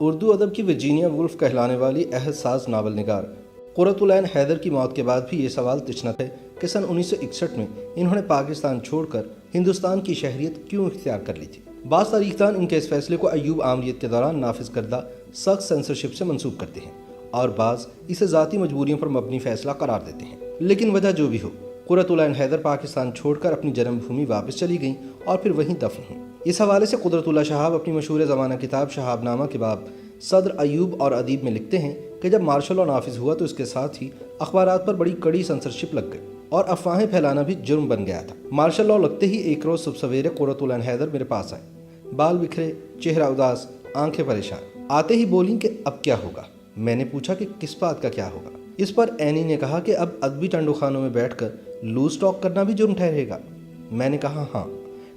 اردو ادب کی Virginia wolf کہلانے والی عہد ساز ناول نگار قرۃ العین حیدر کی موت کے بعد بھی یہ سوال تشنت ہے کہ سن 1961 میں انہوں نے پاکستان چھوڑ کر ہندوستان کی شہریت کیوں اختیار کر لی تھی۔ بعض تاریخ دان ان کے اس فیصلے کو ایوب آمریت کے دوران نافذ کردہ سخت سینسرشپ سے منسوب کرتے ہیں اور بعض اسے ذاتی مجبوریوں پر مبنی فیصلہ قرار دیتے ہیں۔ لیکن وجہ جو بھی ہو، قرۃ العین حیدر پاکستان چھوڑ کر اپنی جنم بھومی واپس چلی گئیں اور پھر وہیں دفن ہوئیں۔ اس حوالے سے قدرت اللہ شہاب اپنی مشہور زمانہ کتاب شہاب نامہ کے باب صدر ایوب اور ادیب میں لکھتے ہیں کہ جب مارشل لا نافذ ہوا تو اس کے ساتھ ہی اخبارات پر بڑی کڑی سینسرشپ لگ گئی اور افواہیں پھیلانا بھی جرم بن گیا تھا۔ مارشل لا لگتے ہی ایک روز صبح سویرے قرۃ العین حیدر میرے پاس آئے، بال بکھرے، چہرہ اداس، آنکھیں پریشان۔ آتے ہی بولیں کہ اب کیا ہوگا؟ میں نے پوچھا کہ کس بات کا کیا ہوگا؟ اس پر اینی نے کہا کہ اب ادبی ٹنڈو خانوں میں بیٹھ کر لوز ٹاک کرنا بھی جرم ٹھہرے گا۔ میں نے کہا ہاں،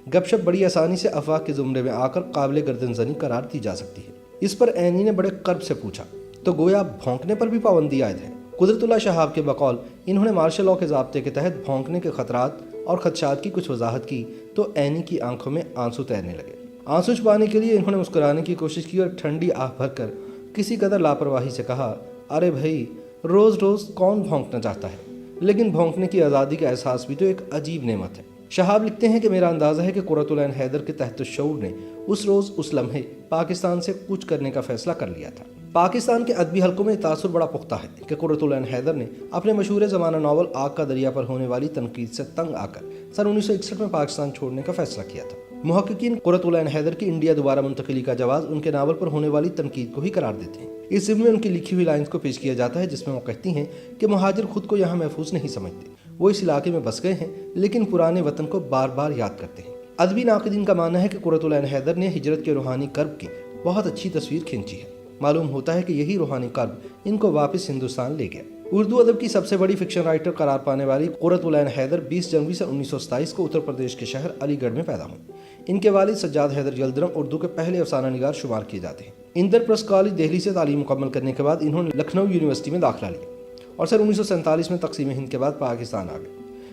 گپ شپ بڑی آسانی سے افواہ کے زمرے میں آ کر قابل گردن زنی قرار دی جا سکتی ہے۔ اس پر اینی نے بڑے قرب سے پوچھا تو گویا بھونکنے پر بھی پابندی عائد ہے؟ قدرت اللہ شہاب کے بقول انہوں نے مارشل لا کے ضابطے کے تحت بھونکنے کے خطرات اور خدشات کی کچھ وضاحت کی تو اینی کی آنکھوں میں آنسو تیرنے لگے۔ آنسو چھپانے کے لیے انہوں نے مسکرانے کی کوشش کی اور ٹھنڈی آہ بھر کر کسی قدر لاپرواہی سے کہا، ارے بھائی، روز روز کون بھونکنا چاہتا ہے؟ لیکن بھونکنے کی آزادی کا احساس بھی تو ایک عجیب نعمت ہے۔ شہاب لکھتے ہیں کہ میرا اندازہ ہے کہ قرۃ العین حیدر کے تحت الشعور نے اس روز اس لمحے پاکستان سے کوچ کرنے کا فیصلہ کر لیا تھا۔ پاکستان کے ادبی حلقوں میں تاثر بڑا پختہ ہے کہ قرۃ العین حیدر نے اپنے مشہور زمانہ ناول آگ کا دریا پر ہونے والی تنقید سے تنگ آ کر سن 1961 میں پاکستان چھوڑنے کا فیصلہ کیا تھا۔ محققین قرۃ العین حیدر کی انڈیا دوبارہ منتقلی کا جواز ان کے ناول پر ہونے والی تنقید کو ہی قرار دیتے ہیں۔ اس ضمن میں ان کی لکھی ہوئی لائنز کو پیش کیا جاتا ہے جس میں وہ کہتی ہیں کہ مہاجر خود کو یہاں محفوظ نہیں سمجھتے، وہ اس علاقے میں بس گئے ہیں لیکن پرانے وطن کو بار بار یاد کرتے ہیں۔ ادبی ناقدین کا ماننا ہے کہ قرۃ العین حیدر نے ہجرت کے روحانی کرب کی بہت اچھی تصویر کھینچی ہے۔ معلوم ہوتا ہے کہ یہی روحانی کرب ان کو واپس ہندوستان لے گیا۔ اردو ادب کی سب سے بڑی فکشن رائٹر قرار پانے والی قرۃ العین حیدر 20 جنوری سن 1927 کو اتر پردیش کے شہر علی گڑھ میں پیدا ہوئی۔ ان کے والد سجاد حیدر یلدرم اردو کے پہلے افسانہ نگار شمار کیے جاتے ہیں۔ اندر پریس کالج دہلی سے تعلیم مکمل کرنے کے بعد انہوں نے لکھنؤ یونیورسٹی میں داخلہ لیا اور سن 1947 میں تقسیم ہند کے بعد پاکستان آ گئے۔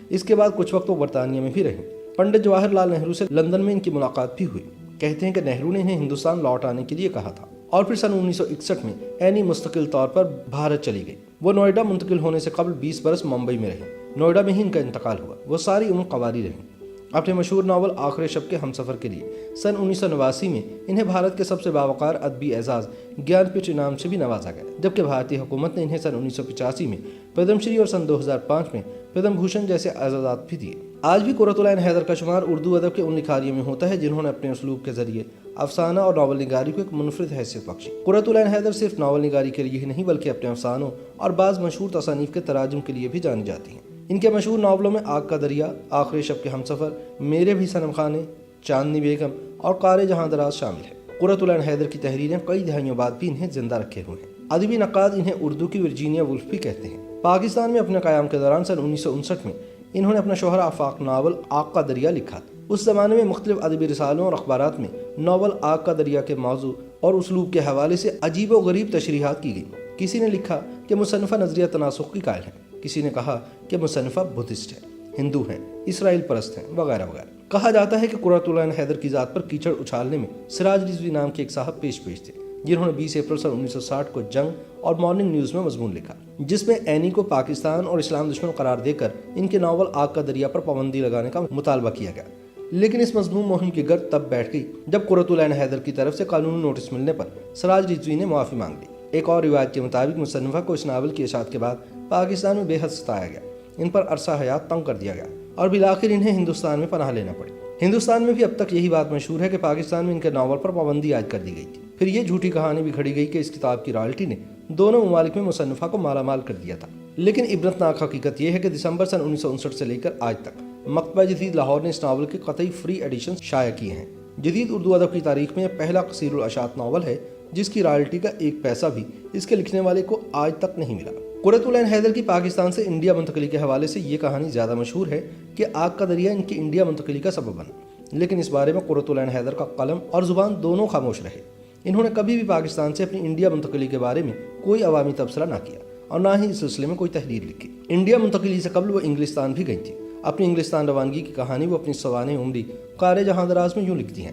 اس کے بعد کچھ وقت وہ برطانیہ میں بھی رہیں۔ پنڈت جواہر لال نہرو سے لندن میں ان کی ملاقات بھی ہوئی۔ کہتے ہیں کہ نہرو نے انہیں ہندوستان لوٹ آنے کے لیے کہا تھا اور پھر سن 1961 میں اینی مستقل طور پر بھارت چلی گئی۔ وہ نوئیڈا منتقل ہونے سے قبل 20 برس ممبئی میں رہی۔ نوئیڈا میں ہی ان کا انتقال ہوا۔ وہ ساری عمر قواری رہیں۔ اپنے مشہور ناول آخر شب کے ہمسفر کے لیے سن 1989 میں انہیں بھارت کے سب سے باوقار ادبی اعزاز گیان پیٹھ انعام سے بھی نوازا گیا، جبکہ بھارتی حکومت نے انہیں سن 1985 میں پدم شری اور سن 2005 میں پدم بھوشن جیسے اعزازات بھی دیے۔ آج بھی قرۃ العین حیدر کا شمار اردو ادب کے ان لکھاریوں میں ہوتا ہے جنہوں نے اپنے اسلوب کے ذریعے افسانہ اور ناول نگاری کو ایک منفرد حیثیت بخشی۔ قرۃ العین حیدر صرف ناول نگاری کے لیے ہی نہیں بلکہ اپنے افسانوں اور بعض مشہور تصانیف کے تراجم کے لیے بھی جانی جاتی ہیں۔ ان کے مشہور ناولوں میں آگ کا دریا، آخر شب کے ہمسفر، میرے بھی صنم خانے، چاندنی بیگم اور قار جہاں دراز شامل ہے۔ قرۃ العین حیدر کی تحریریں کئی دہائیوں بعد بھی انہیں زندہ رکھے ہوئے ہیں۔ ادبی نقاد انہیں اردو کی ورجینیا وولف بھی کہتے ہیں۔ پاکستان میں اپنے قیام کے دوران سن 1959 میں انہوں نے اپنا شہرہ آفاق ناول آگ کا دریا لکھا تھا۔ اس زمانے میں مختلف ادبی رسالوں اور اخبارات میں ناول آگ کا دریا کے موضوع اور اسلوب کے حوالے سے عجیب و غریب تشریحات کی گئیں۔ کسی نے لکھا کہ مصنفہ نظریہ تناسخ کی قائل ہیں، کسی نے کہا کہ مصنفہ بدھسٹ ہے، ہندو ہیں، اسرائیل پرست ہیں، وغیرہ وغیرہ۔ کہا جاتا ہے کہ قرۃ العین حیدر کی ذات پر کیچڑ اچھالنے میں سراج رضوی نام کے ایک صاحب پیش تھے جنہوں نے 20 اپریل سن 1960 کو جنگ اور مارننگ نیوز میں مضمون لکھا جس میں اینی کو پاکستان اور اسلام دشمن قرار دے کر ان کے ناول آگ کا دریا پر پابندی لگانے کا مطالبہ کیا گیا۔ لیکن اس مضمون مہم کی گرد تب بیٹھ گئی جب قرۃ العین حیدر کی طرف سے قانونی نوٹس ملنے پر سراج رضوی نے معافی مانگ لی۔ ایک اور روایت کے مطابق مصنفہ کو اس ناول کی اشاعت کے بعد پاکستان میں بے حد ستایا گیا، ان پر عرصہ حیات تنگ کر دیا گیا اور بالآخر انہیں ہندوستان میں پناہ لینا پڑی۔ ہندوستان میں بھی اب تک یہی بات مشہور ہے کہ پاکستان میں ان کے ناول پر پابندی عائد کر دی گئی تھی۔ پھر یہ جھوٹی کہانی بھی کھڑی گئی کہ اس کتاب کی رائلٹی نے دونوں ممالک میں مصنفہ کو مالا مال کر دیا تھا۔ لیکن عبرتناک حقیقت یہ ہے کہ دسمبر سن 1959 سے لے کر آج تک مکتبہ جدید لاہور نے اس ناول کے قطعی فری ایڈیشن شائع کیے ہیں۔ جدید اردو ادب کی تاریخ میں یہ پہلا قصیر الاشاعت ناول ہے جس کی رائلٹی کا ایک پیسہ بھی اس کے لکھنے والے کو آج تک نہیں ملا۔ قرۃ العین حیدر کی پاکستان سے انڈیا منتقلی کے حوالے سے یہ کہانی زیادہ مشہور ہے کہ آگ کا دریا ان کی انڈیا منتقلی کا سبب بنا، لیکن اس بارے میں قرۃ العین حیدر کا قلم اور زبان دونوں خاموش رہے۔ انہوں نے کبھی بھی پاکستان سے اپنی انڈیا منتقلی کے بارے میں کوئی عوامی تبصرہ نہ کیا اور نہ ہی اس سلسلے میں کوئی تحریر لکھی۔ انڈیا منتقلی سے قبل وہ انگلستان بھی گئی تھی۔ اپنی انگلستان روانگی کی کہانی وہ اپنی سوانح عمری قار جہاں دراز میں یوں لکھتی ہیں